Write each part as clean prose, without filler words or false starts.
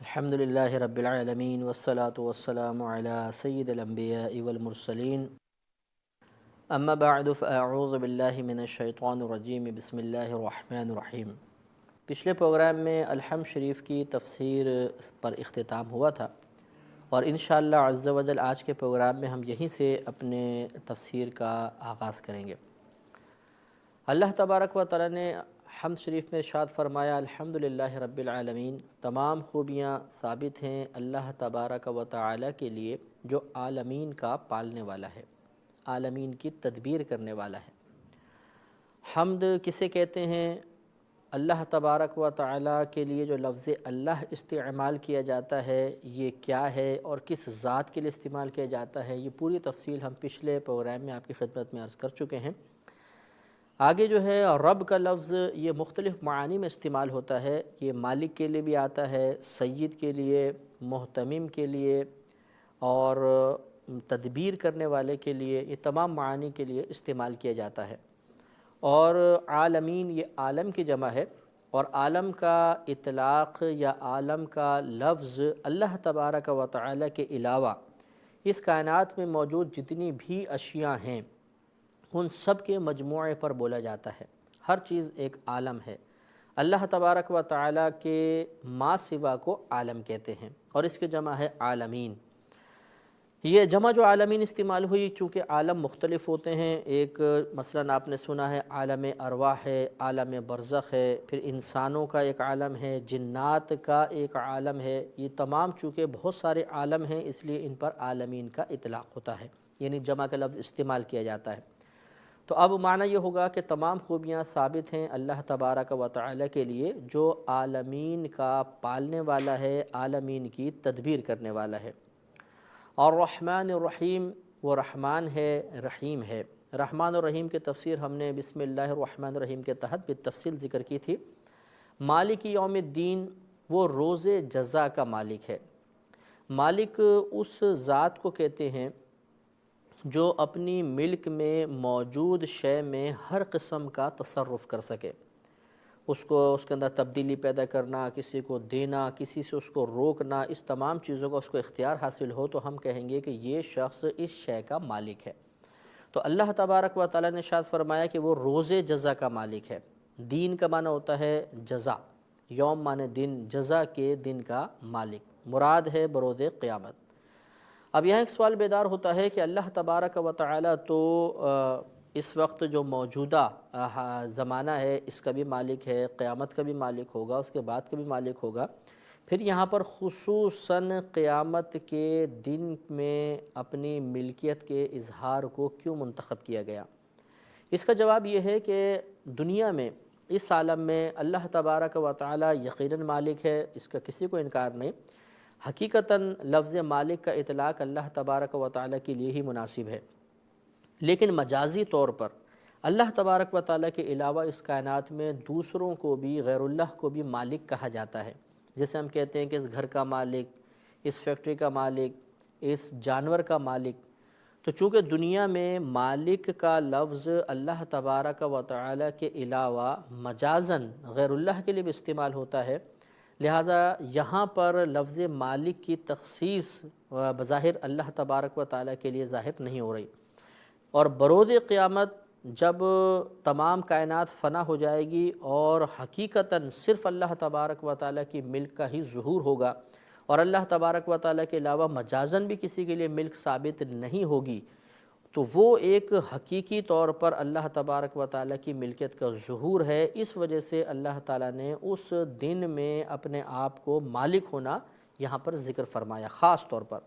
الحمدللہ رب العالمین والصلاة والسلام علی سید الانبیاء والمرسلین اما بعد فاعوذ باللہ من الشیطان الرجیم بسم اللہ الرحمن الرحیم۔ پچھلے پروگرام میں الحمد شریف کی تفسیر پر اختتام ہوا تھا اور انشاءاللہ عز و جل آج کے پروگرام میں ہم یہیں سے اپنے تفسیر کا آغاز کریں گے۔ اللہ تبارک و تعالی نے حمد شریف میں ارشاد فرمایا الحمدللہ رب العالمین، تمام خوبیاں ثابت ہیں اللہ تبارک و تعالی کے لیے جو عالمین کا پالنے والا ہے، عالمین کی تدبیر کرنے والا ہے۔ حمد کسے کہتے ہیں؟ اللہ تبارک و تعالی کے لیے جو لفظ اللہ استعمال کیا جاتا ہے یہ کیا ہے اور کس ذات کے لیے استعمال کیا جاتا ہے، یہ پوری تفصیل ہم پچھلے پروگرام میں آپ کی خدمت میں عرض کر چکے ہیں۔ آگے جو ہے رب کا لفظ یہ مختلف معانی میں استعمال ہوتا ہے، یہ مالک کے لیے بھی آتا ہے، سید کے لیے، محتمم کے لیے اور تدبیر کرنے والے کے لیے، یہ تمام معانی کے لیے استعمال کیا جاتا ہے۔ اور عالمین یہ عالم کی جمع ہے، اور عالم کا اطلاق یا عالم کا لفظ اللہ تبارک و تعالی کے علاوہ اس کائنات میں موجود جتنی بھی اشیاء ہیں ان سب کے مجموعے پر بولا جاتا ہے۔ ہر چیز ایک عالم ہے۔ اللہ تبارک و تعالی کے ما سوا کو عالم کہتے ہیں اور اس کے جمع ہے عالمین۔ یہ جمع جو عالمین استعمال ہوئی چونکہ عالم مختلف ہوتے ہیں، ایک مثلا آپ نے سنا ہے عالم ارواح ہے، عالم برزخ ہے، پھر انسانوں کا ایک عالم ہے، جنات کا ایک عالم ہے، یہ تمام چونکہ بہت سارے عالم ہیں اس لیے ان پر عالمین کا اطلاق ہوتا ہے، یعنی جمع کا لفظ استعمال کیا جاتا ہے۔ تو اب معنی یہ ہوگا کہ تمام خوبیاں ثابت ہیں اللہ تبارک و تعالی کے لیے جو عالمین کا پالنے والا ہے، عالمین کی تدبیر کرنے والا ہے۔ اور رحمن الرحیم، وہ رحمان ہے، رحیم ہے۔ رحمان الرحیم کی تفسیر ہم نے بسم اللہ الرحمن الرحیم کے تحت بالتفصیل ذکر کی تھی۔ مالک یوم الدین، وہ روز جزا کا مالک ہے۔ مالک اس ذات کو کہتے ہیں جو اپنی ملک میں موجود شے میں ہر قسم کا تصرف کر سکے، اس کے اندر تبدیلی پیدا کرنا، کسی کو دینا، کسی سے اس کو روکنا، اس تمام چیزوں کا اس کو اختیار حاصل ہو تو ہم کہیں گے کہ یہ شخص اس شے کا مالک ہے۔ تو اللہ تبارک و تعالی نے ارشاد فرمایا کہ وہ روز جزا کا مالک ہے۔ دین کا معنی ہوتا ہے جزا، یوم معنی دن، جزا کے دن کا مالک، مراد ہے بروز قیامت۔ اب یہاں ایک سوال بیدار ہوتا ہے کہ اللہ تبارک و تعالی تو اس وقت جو موجودہ زمانہ ہے اس کا بھی مالک ہے، قیامت کا بھی مالک ہوگا، اس کے بعد کا بھی مالک ہوگا، پھر یہاں پر خصوصاً قیامت کے دن میں اپنی ملکیت کے اظہار کو کیوں منتخب کیا گیا؟ اس کا جواب یہ ہے کہ دنیا میں اس عالم میں اللہ تبارک و تعالی یقیناً مالک ہے، اس کا کسی کو انکار نہیں۔ حقیقتاً لفظ مالک کا اطلاق اللہ تبارک و تعالی کے لیے ہی مناسب ہے، لیکن مجازی طور پر اللہ تبارک و تعالی کے علاوہ اس کائنات میں دوسروں کو بھی، غیر اللہ کو بھی مالک کہا جاتا ہے۔ جیسے ہم کہتے ہیں کہ اس گھر کا مالک، اس فیکٹری کا مالک، اس جانور کا مالک۔ تو چونکہ دنیا میں مالک کا لفظ اللہ تبارک و تعالی کے علاوہ مجازاً غیر اللہ کے لیے بھی استعمال ہوتا ہے، لہٰذا یہاں پر لفظ مالک کی تخصیص بظاہر اللہ تبارک و تعالی کے لیے ظاہر نہیں ہو رہی، اور بروز قیامت جب تمام کائنات فنا ہو جائے گی اور حقیقتاً صرف اللہ تبارک و تعالی کی ملک کا ہی ظہور ہوگا اور اللہ تبارک و تعالی کے علاوہ مجازاً بھی کسی کے لیے ملک ثابت نہیں ہوگی، تو وہ ایک حقیقی طور پر اللہ تبارک و تعالی کی ملکیت کا ظہور ہے۔ اس وجہ سے اللہ تعالی نے اس دن میں اپنے آپ کو مالک ہونا یہاں پر ذکر فرمایا خاص طور پر۔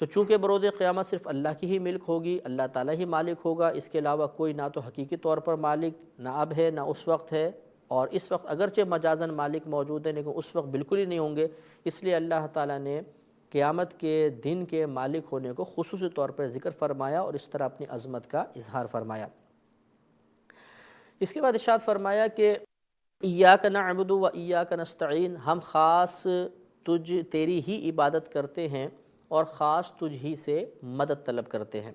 تو چونکہ بروز قیامت صرف اللہ کی ہی ملک ہوگی، اللہ تعالی ہی مالک ہوگا، اس کے علاوہ کوئی نہ تو حقیقی طور پر مالک نہ اب ہے نہ اس وقت ہے، اور اس وقت اگرچہ مجازاً مالک موجود ہے لیکن اس وقت بالکل ہی نہیں ہوں گے، اس لیے اللہ تعالی نے قیامت کے دن کے مالک ہونے کو خصوصی طور پر ذکر فرمایا اور اس طرح اپنی عظمت کا اظہار فرمایا۔ اس کے بعد ارشاد فرمایا کہ ایاک نعبد و ایاک نستعین، ہم خاص تیری ہی عبادت کرتے ہیں اور خاص تجھ ہی سے مدد طلب کرتے ہیں۔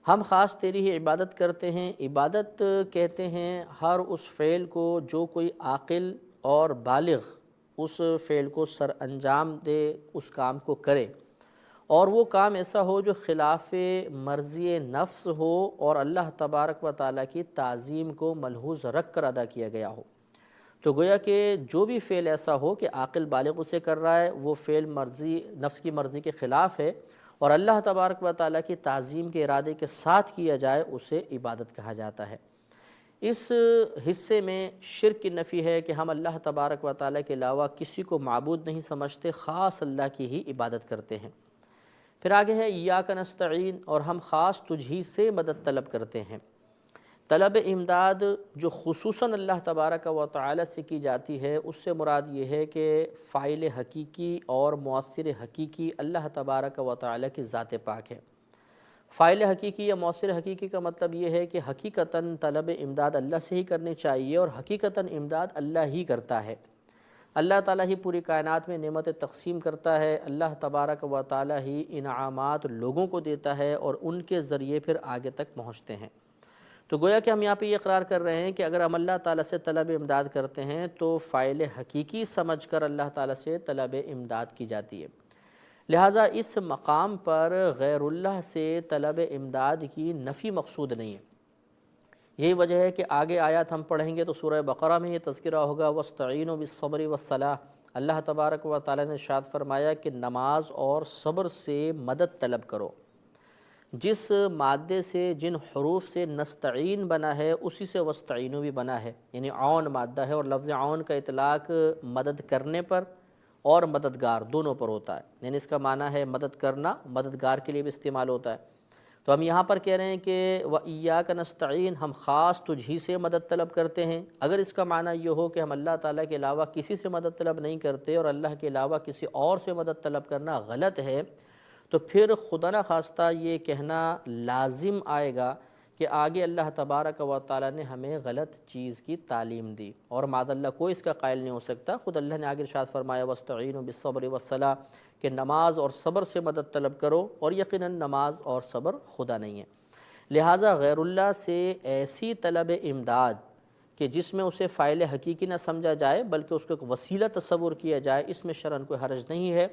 ہم خاص تیری ہی عبادت کرتے ہیں۔ عبادت کہتے ہیں ہر اس فعل کو جو کوئی عاقل اور بالغ اس فعل کو سر انجام دے، اس کام کو کرے، اور وہ کام ایسا ہو جو خلاف مرضی نفس ہو اور اللہ تبارک و تعالیٰ کی تعظیم کو ملحوظ رکھ کر ادا کیا گیا ہو۔ تو گویا کہ جو بھی فعل ایسا ہو کہ عاقل بالغ اسے کر رہا ہے، وہ فعل نفس کی مرضی کے خلاف ہے اور اللہ تبارک و تعالیٰ کی تعظیم کے ارادے کے ساتھ کیا جائے، اسے عبادت کہا جاتا ہے۔ اس حصے میں شرک کی نفی ہے کہ ہم اللہ تبارک و تعالیٰ کے علاوہ کسی کو معبود نہیں سمجھتے، خاص اللہ کی ہی عبادت کرتے ہیں۔ پھر آگے ہے ایاک نستعین، اور ہم خاص تجھ ہی سے مدد طلب کرتے ہیں۔ طلب امداد جو خصوصاً اللہ تبارک و تعالیٰ سے کی جاتی ہے، اس سے مراد یہ ہے کہ فاعل حقیقی اور مؤثر حقیقی اللہ تبارک و تعالیٰ کی ذات پاک ہے۔ فاعل حقیقی یا مؤثر حقیقی کا مطلب یہ ہے کہ حقیقتاً طلب امداد اللہ سے ہی کرنی چاہیے اور حقیقتاً امداد اللہ ہی کرتا ہے۔ اللہ تعالیٰ ہی پوری کائنات میں نعمت تقسیم کرتا ہے، اللہ تبارک و تعالیٰ ہی انعامات لوگوں کو دیتا ہے اور ان کے ذریعے پھر آگے تک پہنچتے ہیں۔ تو گویا کہ ہم یہاں پہ یہ اقرار کر رہے ہیں کہ اگر ہم اللہ تعالیٰ سے طلب امداد کرتے ہیں تو فاعل حقیقی سمجھ کر اللہ تعالیٰ سے طلب امداد کی جاتی ہے۔ لہٰذا اس مقام پر غیر اللہ سے طلب امداد کی نفی مقصود نہیں ہے۔ یہی وجہ ہے کہ آگے آیات ہم پڑھیں گے تو سورہ بقرہ میں یہ تذکرہ ہوگا، وَاسْتَعِینُوا بِالصَّبْرِ وَالصَّلَاةِ۔ اللہ تبارک و تعالیٰ نے ارشاد فرمایا کہ نماز اور صبر سے مدد طلب کرو۔ جس مادے سے، جن حروف سے نستعین بنا ہے، اسی سے وستعینو بھی بنا ہے، یعنی عون مادہ ہے، اور لفظ عون کا اطلاق مدد کرنے پر اور مددگار دونوں پر ہوتا ہے، یعنی اس کا معنی ہے مدد کرنا، مددگار کے لیے بھی استعمال ہوتا ہے۔ تو ہم یہاں پر کہہ رہے ہیں کہ وَإِيَّاكَ نَسْتَعِينُ، ہم خاص تجھ ہی سے مدد طلب کرتے ہیں۔ اگر اس کا معنی یہ ہو کہ ہم اللہ تعالیٰ کے علاوہ کسی سے مدد طلب نہیں کرتے اور اللہ کے علاوہ کسی اور سے مدد طلب کرنا غلط ہے، تو پھر خدا نخواستہ یہ کہنا لازم آئے گا کہ آگے اللہ تبارک و تعالیٰ نے ہمیں غلط چیز کی تعلیم دی، اور معاذ اللہ کوئی اس کا قائل نہیں ہو سکتا۔ خود اللہ نے آگے ارشاد فرمایا وَاسْتَعِینُوا بِالصَّبْرِ وَالصَّلَاةِ، کہ نماز اور صبر سے مدد طلب کرو، اور یقیناً نماز اور صبر خدا نہیں ہے۔ لہٰذا غیر اللہ سے ایسی طلب امداد کہ جس میں اسے فاعل حقیقی نہ سمجھا جائے بلکہ اس کو ایک وسیلہ تصور کیا جائے، اس میں شرعاً کوئی حرج نہیں ہے۔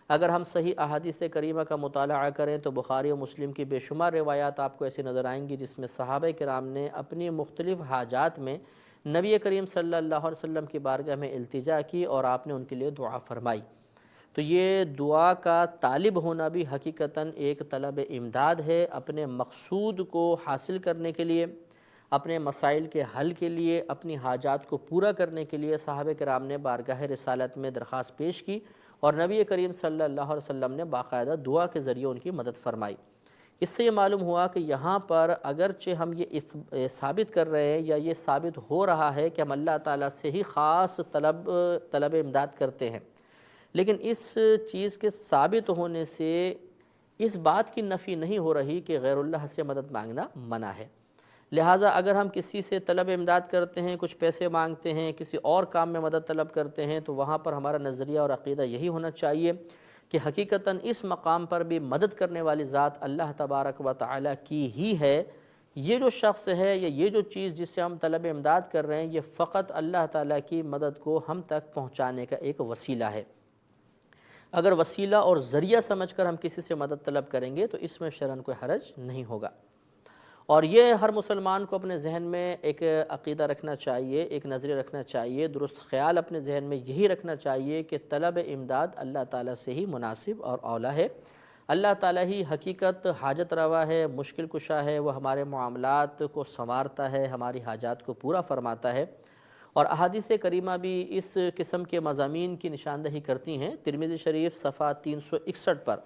اگر ہم صحیح احادیث کریمہ کا مطالعہ کریں تو بخاری و مسلم کی بے شمار روایات آپ کو ایسی نظر آئیں گی جس میں صحابہ کرام نے اپنی مختلف حاجات میں نبی کریم صلی اللہ علیہ وسلم کی بارگاہ میں التجا کی اور آپ نے ان کے لیے دعا فرمائی۔ تو یہ دعا کا طالب ہونا بھی حقیقتاً ایک طلب امداد ہے، اپنے مقصود کو حاصل کرنے کے لیے، اپنے مسائل کے حل کے لیے، اپنی حاجات کو پورا کرنے کے لیے صحابہ کرام نے بارگاہ رسالت میں درخواست پیش کی اور نبی کریم صلی اللہ علیہ وسلم نے باقاعدہ دعا کے ذریعے ان کی مدد فرمائی۔ اس سے یہ معلوم ہوا کہ یہاں پر اگرچہ ہم یہ ثابت کر رہے ہیں یا یہ ثابت ہو رہا ہے کہ ہم اللہ تعالیٰ سے ہی خاص طلب امداد کرتے ہیں، لیکن اس چیز کے ثابت ہونے سے اس بات کی نفی نہیں ہو رہی کہ غیر اللہ سے مدد مانگنا منع ہے۔ لہٰذا اگر ہم کسی سے طلب امداد کرتے ہیں، کچھ پیسے مانگتے ہیں، کسی اور کام میں مدد طلب کرتے ہیں، تو وہاں پر ہمارا نظریہ اور عقیدہ یہی ہونا چاہیے کہ حقیقتاً اس مقام پر بھی مدد کرنے والی ذات اللہ تبارک و تعالیٰ کی ہی ہے۔ یہ جو شخص ہے یا یہ جو چیز جس سے ہم طلب امداد کر رہے ہیں، یہ فقط اللہ تعالیٰ کی مدد کو ہم تک پہنچانے کا ایک وسیلہ ہے۔ اگر وسیلہ اور ذریعہ سمجھ کر ہم کسی سے مدد طلب کریں گے تو اس میں شرعاً کوئی حرج نہیں ہوگا۔ اور یہ ہر مسلمان کو اپنے ذہن میں ایک عقیدہ رکھنا چاہیے، ایک نظریہ رکھنا چاہیے، درست خیال اپنے ذہن میں یہی رکھنا چاہیے کہ طلب امداد اللہ تعالیٰ سے ہی مناسب اور اولیٰ ہے۔ اللہ تعالیٰ ہی حقیقت حاجت روا ہے، مشکل کشا ہے، وہ ہمارے معاملات کو سنوارتا ہے، ہماری حاجات کو پورا فرماتا ہے۔ اور احادیث کریمہ بھی اس قسم کے مضامین کی نشاندہی کرتی ہیں۔ ترمذی شریف صفحہ 361 پر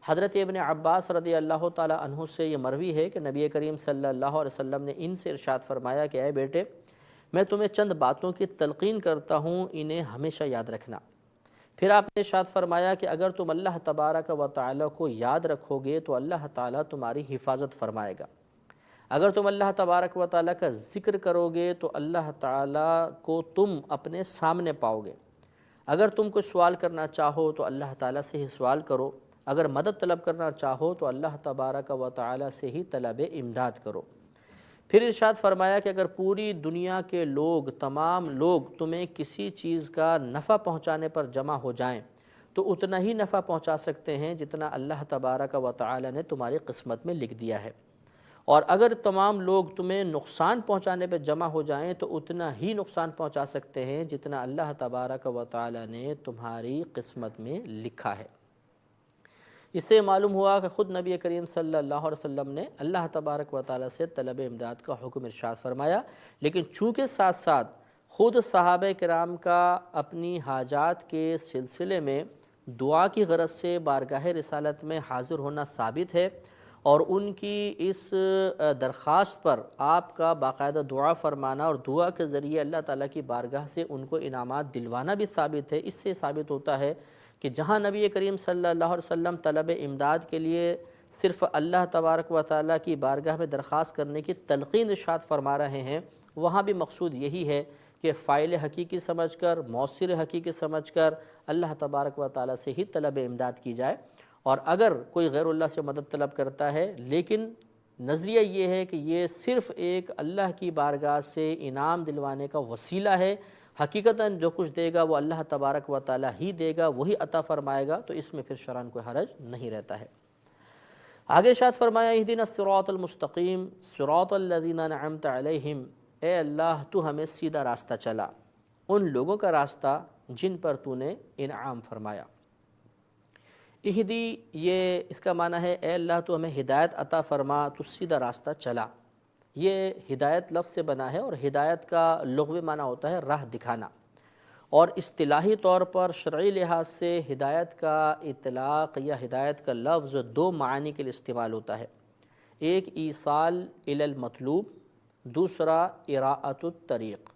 حضرت ابن عباس رضی اللہ تعالی عنہ سے یہ مروی ہے کہ نبی کریم صلی اللہ علیہ وسلم نے ان سے ارشاد فرمایا کہ اے بیٹے، میں تمہیں چند باتوں کی تلقین کرتا ہوں، انہیں ہمیشہ یاد رکھنا۔ پھر آپ نے ارشاد فرمایا کہ اگر تم اللہ تبارک و تعالیٰ کو یاد رکھو گے تو اللہ تعالیٰ تمہاری حفاظت فرمائے گا۔ اگر تم اللہ تبارک و تعالیٰ کا ذکر کرو گے تو اللہ تعالیٰ کو تم اپنے سامنے پاؤ گے۔ اگر تم کوئی سوال کرنا چاہو تو اللہ تعالیٰ سے ہی سوال کرو، اگر مدد طلب کرنا چاہو تو اللہ تبارک و تعالیٰ سے ہی طلب امداد کرو۔ پھر ارشاد فرمایا کہ اگر پوری دنیا کے لوگ، تمام لوگ تمہیں کسی چیز کا نفع پہنچانے پر جمع ہو جائیں تو اتنا ہی نفع پہنچا سکتے ہیں جتنا اللہ تبارک و تعالی نے تمہاری قسمت میں لکھ دیا ہے، اور اگر تمام لوگ تمہیں نقصان پہنچانے پہ جمع ہو جائیں تو اتنا ہی نقصان پہنچا سکتے ہیں جتنا اللہ تبارک و تعالی نے تمہاری قسمت میں لکھا ہے۔ اس سے معلوم ہوا کہ خود نبی کریم صلی اللہ علیہ وسلم نے اللہ تبارک و تعالی سے طلب امداد کا حکم ارشاد فرمایا، لیکن چونکہ ساتھ ساتھ خود صحابہ کرام کا اپنی حاجات کے سلسلے میں دعا کی غرض سے بارگاہ رسالت میں حاضر ہونا ثابت ہے، اور ان کی اس درخواست پر آپ کا باقاعدہ دعا فرمانا اور دعا کے ذریعے اللہ تعالیٰ کی بارگاہ سے ان کو انعامات دلوانا بھی ثابت ہے۔ اس سے ثابت ہوتا ہے کہ جہاں نبی کریم صلی اللہ علیہ وسلم طلب امداد کے لیے صرف اللہ تبارک و تعالیٰ کی بارگاہ میں درخواست کرنے کی تلقین ارشاد فرما رہے ہیں، وہاں بھی مقصود یہی ہے کہ فاعل حقیقی سمجھ کر، مؤثر حقیقی سمجھ کر اللہ تبارک و تعالیٰ سے ہی طلب امداد کی جائے، اور اگر کوئی غیر اللہ سے مدد طلب کرتا ہے لیکن نظریہ یہ ہے کہ یہ صرف ایک اللہ کی بارگاہ سے انعام دلوانے کا وسیلہ ہے، حقیقتاً جو کچھ دے گا وہ اللہ تبارک و تعالی ہی دے گا، وہی عطا فرمائے گا، تو اس میں پھر شرعاً کوئی حرج نہیں رہتا ہے۔ آگے ارشاد فرمایا اہدنا الصراط المستقیم صراط الذین انعمت علیہم، اے اللہ تو ہمیں سیدھا راستہ چلا، ان لوگوں کا راستہ جن پر تو نے انعام فرمایا۔ اہدی یہ اس کا معنی ہے اے اللہ تو ہمیں ہدایت عطا فرما، تو سیدھا راستہ چلا۔ یہ ہدایت لفظ سے بنا ہے، اور ہدایت کا لغوی معنی ہوتا ہے راہ دکھانا، اور اصطلاحی طور پر شرعی لحاظ سے ہدایت کا اطلاق یا ہدایت کا لفظ دو معنی کے لیے استعمال ہوتا ہے، ایک ایصال الی المطلوب، دوسرا اراءۃ الطریق۔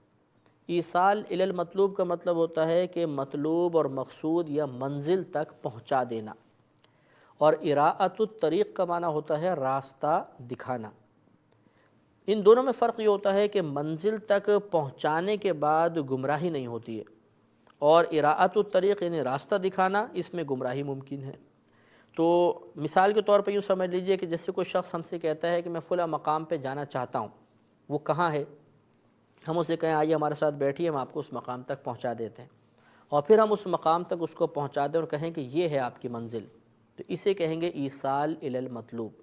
ایصال الی المطلوب کا مطلب ہوتا ہے کہ مطلوب اور مقصود یا منزل تک پہنچا دینا، اور اراءۃ الطریق کا معنی ہوتا ہے راستہ دکھانا۔ ان دونوں میں فرق یہ ہوتا ہے کہ منزل تک پہنچانے کے بعد گمراہی نہیں ہوتی ہے، اور اراءۃ الطریق یعنی راستہ دکھانا، اس میں گمراہی ممکن ہے۔ تو مثال کے طور پہ یوں سمجھ لیجئے کہ جیسے کوئی شخص ہم سے کہتا ہے کہ میں فلاں مقام پہ جانا چاہتا ہوں، وہ کہاں ہے؟ ہم اسے کہیں آئیے ہمارے ساتھ بیٹھیے، ہم آپ کو اس مقام تک پہنچا دیتے ہیں، اور پھر ہم اس مقام تک اس کو پہنچا دیں اور کہیں کہ یہ ہے آپ کی منزل، تو اسے کہیں گے ایصال الی المطلوب۔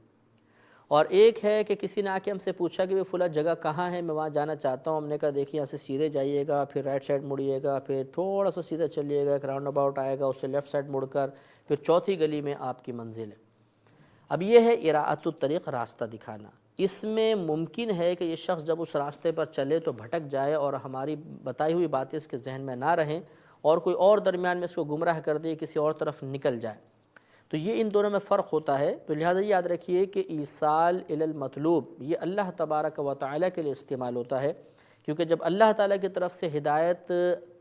اور ایک ہے کہ کسی نے آ کے ہم سے پوچھا کہ فلاں جگہ کہاں ہے، میں وہاں جانا چاہتا ہوں، ہم نے کہا دیکھیے یہاں سے سیدھے جائیے گا، پھر رائٹ سائڈ مڑیے گا، پھر تھوڑا سا سیدھا چلیے گا، ایک راؤنڈ اباؤٹ آئے گا، اس سے لیفٹ سائڈ مڑ کر پھر چوتھی گلی میں آپ کی منزل ہے۔ اب یہ ہے اراءۃ الطریق، راستہ دکھانا۔ اس میں ممکن ہے کہ یہ شخص جب اس راستے پر چلے تو بھٹک جائے اور ہماری بتائی ہوئی باتیں اس کے ذہن میں نہ رہیں، اور کوئی اور درمیان میں اس کو گمراہ کر دے، کسی اور طرف نکل جائے، تو یہ ان دونوں میں فرق ہوتا ہے۔ تو لہٰذا یاد رکھیے کہ ایصال الی المطلوب یہ اللہ تبارک و تعالیٰ کے لیے استعمال ہوتا ہے، کیونکہ جب اللہ تعالیٰ کی طرف سے ہدایت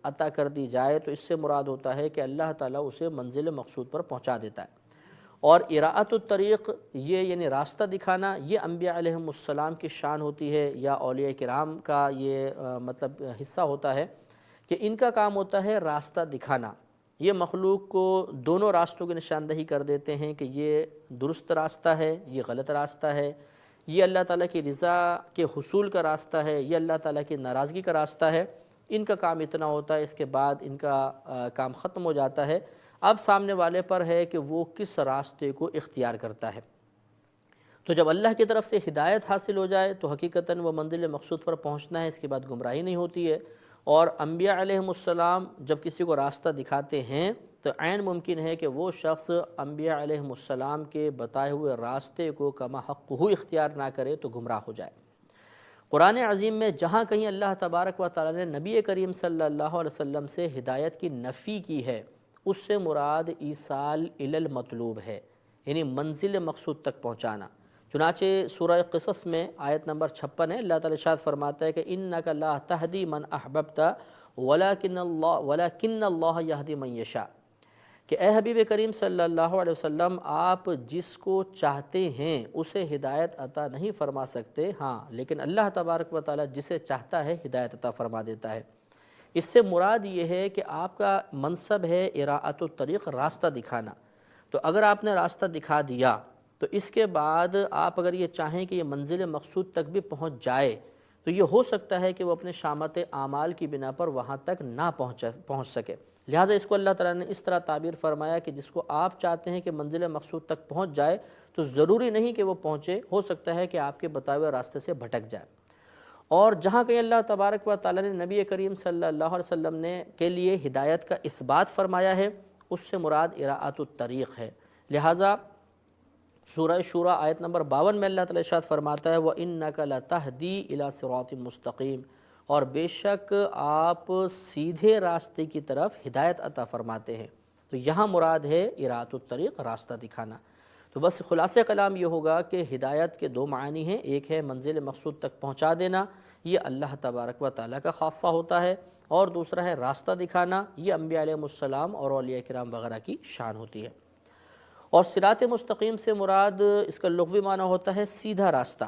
عطا کر دی جائے تو اس سے مراد ہوتا ہے کہ اللہ تعالیٰ اسے منزل مقصود پر پہنچا دیتا ہے۔ اور اراءۃ الطریق یہ یعنی راستہ دکھانا، یہ انبیاء علیہم السلام کی شان ہوتی ہے، یا اولیاء کرام کا یہ مطلب حصہ ہوتا ہے کہ ان کا کام ہوتا ہے راستہ دکھانا۔ یہ مخلوق کو دونوں راستوں کی نشاندہی کر دیتے ہیں کہ یہ درست راستہ ہے، یہ غلط راستہ ہے، یہ اللہ تعالیٰ کی رضا کے حصول کا راستہ ہے، یہ اللہ تعالیٰ کی ناراضگی کا راستہ ہے۔ ان کا کام اتنا ہوتا ہے، اس کے بعد ان کا کام ختم ہو جاتا ہے۔ اب سامنے والے پر ہے کہ وہ کس راستے کو اختیار کرتا ہے۔ تو جب اللہ کی طرف سے ہدایت حاصل ہو جائے تو حقیقتاً وہ منزل مقصود پر پہنچنا ہے، اس کے بعد گمراہی نہیں ہوتی ہے۔ اور انبیاء علیہم السلام جب کسی کو راستہ دکھاتے ہیں تو عین ممکن ہے کہ وہ شخص انبیاء علیہم السلام کے بتائے ہوئے راستے کو کما حق ہو اختیار نہ کرے تو گمراہ ہو جائے۔ قرآن عظیم میں جہاں کہیں اللہ تبارک و تعالیٰ نے نبی کریم صلی اللہ علیہ وسلم سے ہدایت کی نفی کی ہے، اس سے مراد ایصال الی المطلوب ہے، یعنی منزل مقصود تک پہنچانا۔ چنانچہ سورہ قصص میں آیت نمبر 56 ہے، اللہ تعالیٰ ارشاد فرماتا ہے کہ اِنَّکَ لَا تَهْدِی مَنْ أَحْبَبْتَ وَلَٰكِنَّ اللَّهَ يَهْدِی مَنْ یَشَاءُ، کہ اے حبیب کریم صلی اللہ علیہ وسلم آپ جس کو چاہتے ہیں اسے ہدایت عطا نہیں فرما سکتے، ہاں لیکن اللہ تبارک و تعالیٰ جسے چاہتا ہے ہدایت عطا فرما دیتا ہے۔ اس سے مراد یہ ہے کہ آپ کا منصب ہے اراءۃ الطریق، راستہ دکھانا۔ تو اگر آپ نے راستہ دکھا دیا تو اس کے بعد آپ اگر یہ چاہیں کہ یہ منزل مقصود تک بھی پہنچ جائے تو یہ ہو سکتا ہے کہ وہ اپنے شامت اعمال کی بنا پر وہاں تک نہ پہنچ سکے، لہٰذا اس کو اللہ تعالیٰ نے اس طرح تعبیر فرمایا کہ جس کو آپ چاہتے ہیں کہ منزل مقصود تک پہنچ جائے تو ضروری نہیں کہ وہ پہنچے، ہو سکتا ہے کہ آپ کے بتائے ہوئے راستے سے بھٹک جائے۔ اور جہاں کہیں اللہ تبارک و تعالیٰ نے نبی کریم صلی اللہ علیہ وسلم نے کے لیے ہدایت کا اثبات فرمایا ہے، اس سے مراد اراءۃ الطریق ہے، لہٰذا سورہ شورى آیت نمبر 52 میں اللہ تعالیٰ ارشاد فرماتا ہے وَإِنَّكَ لَتَهْدِي إِلَىٰ صِرَاطٍ مُسْتَقِيمٍ، اور بے شک آپ سیدھے راستے کی طرف ہدایت عطا فرماتے ہیں۔ تو یہاں مراد ہے اراءۃ الطریق، راستہ دکھانا۔ تو بس خلاصہ کلام یہ ہوگا کہ ہدایت کے دو معنی ہیں، ایک ہے منزل مقصود تک پہنچا دینا، یہ اللہ تبارک و تعالیٰ کا خاصہ ہوتا ہے، اور دوسرا ہے راستہ دکھانا، یہ انبیاء علیہ السلام اور اولیاء کرام وغیرہ کی شان ہوتی ہے۔ اور صراط مستقیم سے مراد اس کا لغوی معنی ہوتا ہے سیدھا راستہ،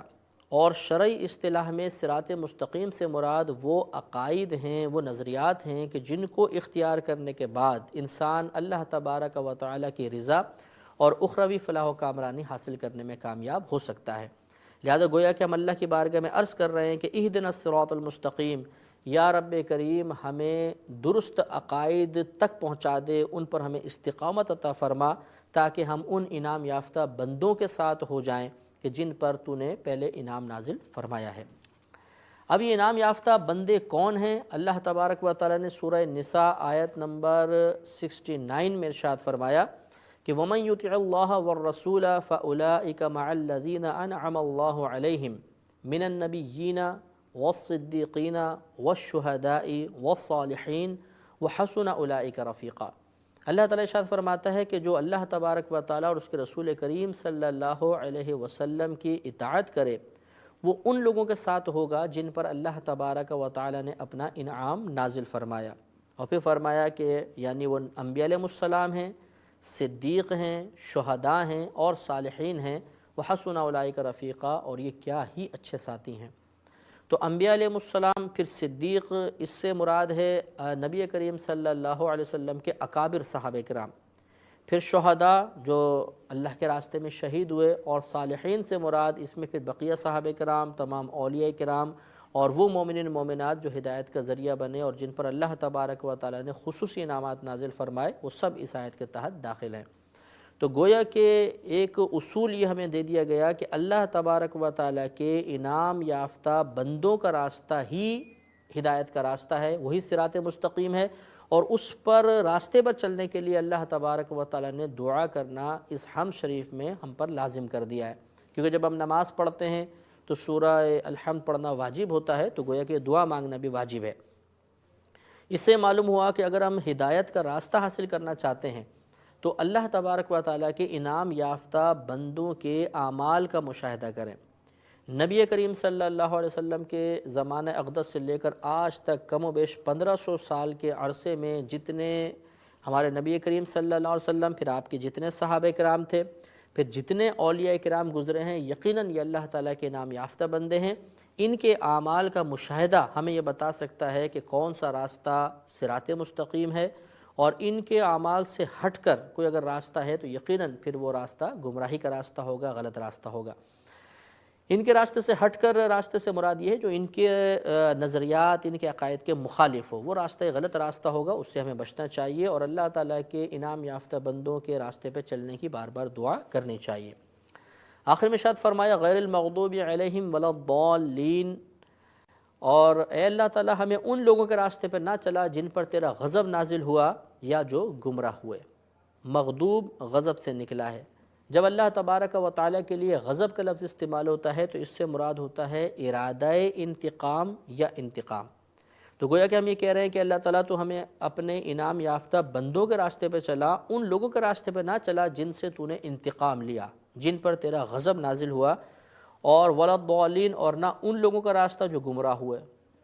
اور شرعی اصطلاح میں صراط مستقیم سے مراد وہ عقائد ہیں، وہ نظریات ہیں کہ جن کو اختیار کرنے کے بعد انسان اللہ تبارک و تعالیٰ کی رضا اور اخروی فلاح و کامرانی حاصل کرنے میں کامیاب ہو سکتا ہے۔ لہذا گویا کہ ہم اللہ کی بارگاہ میں عرض کر رہے ہیں کہ اہدنا الصراط المستقیم، یا رب کریم ہمیں درست عقائد تک پہنچا دے، ان پر ہمیں استقامت عطا فرما، تاکہ ہم ان انعام یافتہ بندوں کے ساتھ ہو جائیں کہ جن پر تو نے پہلے انعام نازل فرمایا ہے۔ اب یہ انعام یافتہ بندے کون ہیں؟ اللہ تبارک و تعالیٰ نے سورہ نساء آیت نمبر 69 میں ارشاد فرمایا کہ وَمَن يُطِعِ اللَّهَ وَالرَّسُولَ فَأُولَٰئِكَ مَعَ الَّذِينَ أَنْعَمَ اللَّهُ عَلَيْهِمْ مِنَ النَّبِيِّينَ وَالصِّدِّيقِينَ وَالشُّهَدَاءِ وَالصَّالِحِينَ وَحَسُنَ أُولَٰئِكَ رَفِيقًا۔ اللہ تعالیٰ ارشاد فرماتا ہے کہ جو اللہ تبارک و تعالیٰ اور اس کے رسول کریم صلی اللہ علیہ وسلم کی اطاعت کرے وہ ان لوگوں کے ساتھ ہوگا جن پر اللہ تبارک و تعالیٰ نے اپنا انعام نازل فرمایا، اور پھر فرمایا کہ یعنی وہ انبیاء علیہ السلام ہیں، صدیق ہیں، شہداء ہیں اور صالحین ہیں، وحسن اولئک رفیقا، اور یہ کیا ہی اچھے ساتھی ہیں۔ تو انبیاء علیہ السلام، پھر صدیق، اس سے مراد ہے نبی کریم صلی اللہ علیہ وسلم کے اکابر صحابہ کرام، پھر شہداء جو اللہ کے راستے میں شہید ہوئے، اور صالحین سے مراد اس میں پھر بقیہ صحابہ کرام، تمام اولیاء کرام اور وہ مومنین مومنات جو ہدایت کا ذریعہ بنے اور جن پر اللہ تبارک و تعالیٰ نے خصوصی انعامات نازل فرمائے، وہ سب اس آیت کے تحت داخل ہیں۔ تو گویا کہ ایک اصول یہ ہمیں دے دیا گیا کہ اللہ تبارک و تعالیٰ کے انعام یافتہ بندوں کا راستہ ہی ہدایت کا راستہ ہے، وہی صراط مستقیم ہے، اور اس پر راستے پر چلنے کے لیے اللہ تبارک و تعالیٰ نے دعا کرنا اس حمد شریف میں ہم پر لازم کر دیا ہے، کیونکہ جب ہم نماز پڑھتے ہیں تو سورہ الحمد پڑھنا واجب ہوتا ہے، تو گویا کہ دعا مانگنا بھی واجب ہے۔ اس سے معلوم ہوا کہ اگر ہم ہدایت کا راستہ حاصل کرنا چاہتے ہیں تو اللہ تبارک و تعالیٰ کے انعام یافتہ بندوں کے اعمال کا مشاہدہ کریں۔ نبی کریم صلی اللہ علیہ وسلم کے زمانہ اقدس سے لے کر آج تک کم و بیش 1500 سال کے عرصے میں جتنے ہمارے نبی کریم صلی اللہ علیہ وسلم، پھر آپ کے جتنے صحابہ کرام تھے، پھر جتنے اولیاء کرام گزرے ہیں، یقیناً یہ اللہ تعالیٰ کے انعام یافتہ بندے ہیں۔ ان کے اعمال کا مشاہدہ ہمیں یہ بتا سکتا ہے کہ کون سا راستہ صراط مستقیم ہے، اور ان کے اعمال سے ہٹ کر کوئی اگر راستہ ہے تو یقیناً پھر وہ راستہ گمراہی کا راستہ ہوگا، غلط راستہ ہوگا۔ ان کے راستے سے ہٹ کر راستے سے مراد یہ ہے جو ان کے نظریات، ان کے عقائد کے مخالف ہو، وہ راستہ غلط راستہ ہوگا، اس سے ہمیں بچنا چاہیے، اور اللہ تعالیٰ کے انعام یافتہ بندوں کے راستے پہ چلنے کی بار بار دعا کرنی چاہیے۔ آخر میں ارشاد فرمایا غیر المغضوب علیہم ولا الضالین، اور اے اللہ تعالیٰ ہمیں ان لوگوں کے راستے پہ نہ چلا جن پر تیرا غضب نازل ہوا یا جو گمراہ ہوئے۔ مغضوب غضب سے نکلا ہے، جب اللہ تبارک و تعالیٰ کے لیے غضب کا لفظ استعمال ہوتا ہے تو اس سے مراد ہوتا ہے ارادہ انتقام یا انتقام۔ تو گویا کہ ہم یہ کہہ رہے ہیں کہ اللہ تعالیٰ تو ہمیں اپنے انعام یافتہ بندوں کے راستے پہ چلا، ان لوگوں کے راستے پہ نہ چلا جن سے تو نے انتقام لیا، جن پر تیرا غضب نازل ہوا، اور ولا الضالین، اور نہ ان لوگوں کا راستہ جو گمراہ ہوئے۔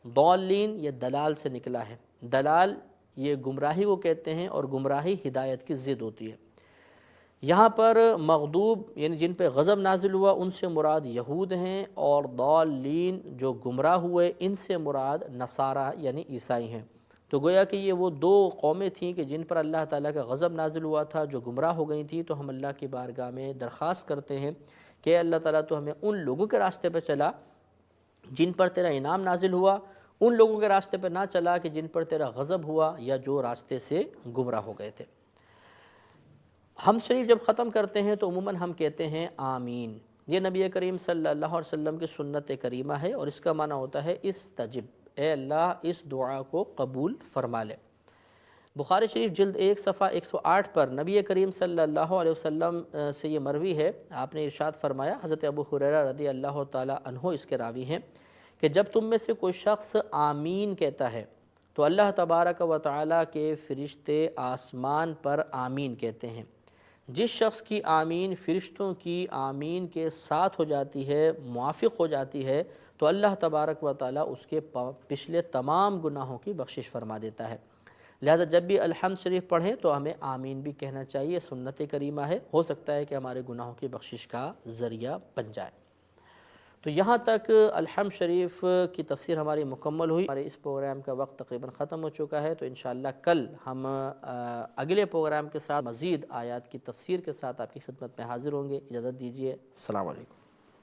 ضالین یہ دلال سے نکلا ہے، دلال یہ گمراہی کو کہتے ہیں، اور گمراہی ہدایت کی ضد ہوتی ہے۔ یہاں پر مغضوب یعنی جن پہ غضب نازل ہوا ان سے مراد یہود ہیں، اور ضالین جو گمراہ ہوئے ان سے مراد نصارہ یعنی عیسائی ہیں۔ تو گویا کہ یہ وہ دو قومیں تھیں کہ جن پر اللہ تعالیٰ کا غضب نازل ہوا تھا، جو گمراہ ہو گئی تھیں. تو ہم اللہ کی بارگاہ میں درخواست کرتے ہیں کہ اللہ تعالیٰ تو ہمیں ان لوگوں کے راستے پہ چلا جن پر تیرا انعام نازل ہوا، ان لوگوں کے راستے پہ نہ چلا کہ جن پر تیرا غضب ہوا یا جو راستے سے گمراہ ہو گئے تھے. حمد شریف جب ختم کرتے ہیں تو عموماً ہم کہتے ہیں آمین. یہ نبی کریم صلی اللہ علیہ وسلم کی سنت کریمہ ہے، اور اس کا معنی ہوتا ہے استجب، اے اللہ اس دعا کو قبول فرما لے. بخاری شریف جلد 1 صفحہ 108 پر نبی کریم صلی اللہ علیہ وسلم سے یہ مروی ہے، آپ نے ارشاد فرمایا، حضرت ابو ہریرہ رضی اللہ تعالی عنہ اس کے راوی ہیں، کہ جب تم میں سے کوئی شخص آمین کہتا ہے تو اللہ تبارک و تعالیٰ کے فرشتے آسمان پر آمین کہتے ہیں. جس شخص کی آمین فرشتوں کی آمین کے ساتھ ہو جاتی ہے، موافق ہو جاتی ہے، تو اللہ تبارک و تعالیٰ اس کے پچھلے تمام گناہوں کی بخشش فرما دیتا ہے. لہذا جب بھی الحمد شریف پڑھیں تو ہمیں آمین بھی کہنا چاہیے، سنت کریمہ ہے، ہو سکتا ہے کہ ہمارے گناہوں کی بخشش کا ذریعہ بن جائے. تو یہاں تک الحمد شریف کی تفسیر ہماری مکمل ہوئی. ہمارے اس پروگرام کا وقت تقریباً ختم ہو چکا ہے، تو انشاءاللہ کل ہم اگلے پروگرام کے ساتھ مزید آیات کی تفسیر کے ساتھ آپ کی خدمت میں حاضر ہوں گے. اجازت دیجیے، السلام علیکم.